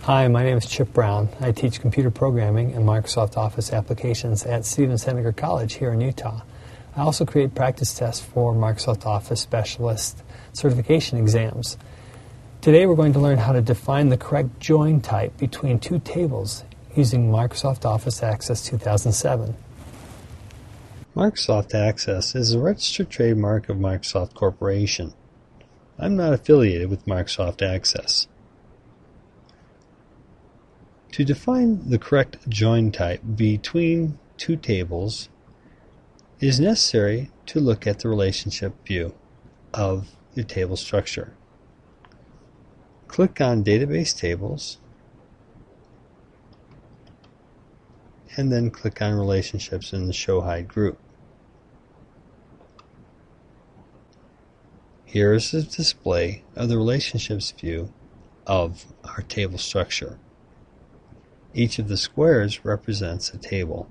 Hi, my name is Chip Brown. I teach computer programming and Microsoft Office applications at Stephen Seneca College here in Utah. I also create practice tests for Microsoft Office Specialist certification exams. Today we're going to learn how to define the correct join type between two tables using Microsoft Office Access 2007. Microsoft Access is a registered trademark of Microsoft Corporation. I'm not affiliated with Microsoft Access. To define the correct join type between two tables, it is necessary to look at the relationship view of the table structure. Click on Database Tables, and then click on Relationships in the Show Hide group. Here is the display of the relationships view of our table structure. Each of the squares represents a table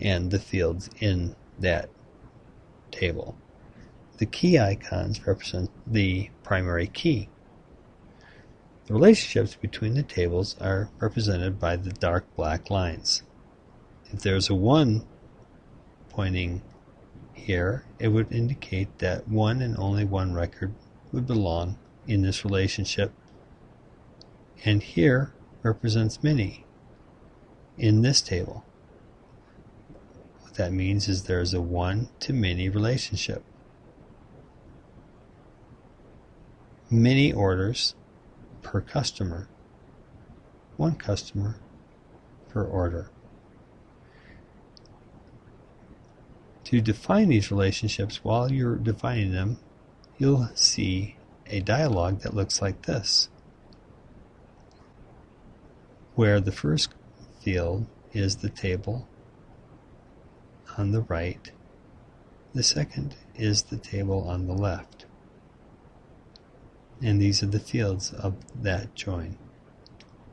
and the fields in that table. The key icons represent the primary key. The relationships between the tables are represented by the dark black lines. If there's a 1 pointing here, it would indicate that one and only one record would belong in this relationship. And here represents many in this table. What that means is there's a one-to-many relationship. Many orders per customer. One customer per order. To define these relationships, while you're defining them, you'll see a dialog that looks like this, where the first field is the table on the right, the second is the table on the left, and these are the fields of that join.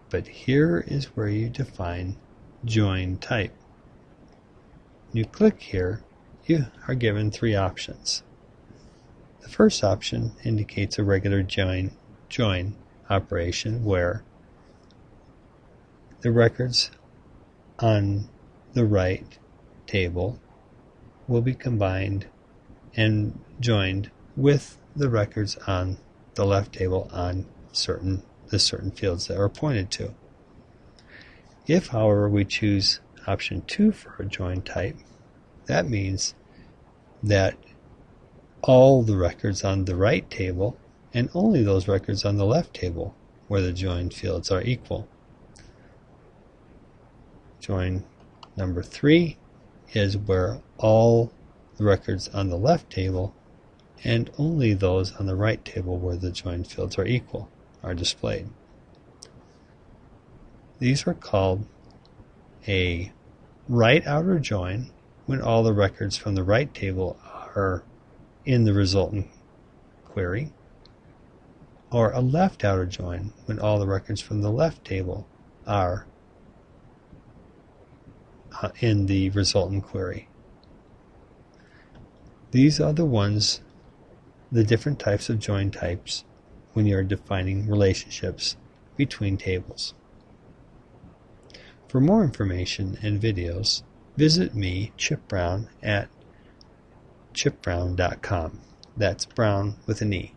But here is where you define join type. When you click here, you are given three options. The first option indicates a regular join operation where the records on the right table will be combined and joined with the records on the left table on the certain fields that are pointed to. If, however, we choose option 2 for a join type, that means that all the records on the right table and only those records on the left table where the joined fields are equal. Join number 3 is where all the records on the left table and only those on the right table where the joined fields are equal are displayed. These are called a right outer join when all the records from the right table are in the resultant query, or a left outer join when all the records from the left table are in the resultant query. These are the different types of join types when you are defining relationships between tables. For more information and videos, visit me, Chip Brown, at chipbrown.com. That's Brown with an E.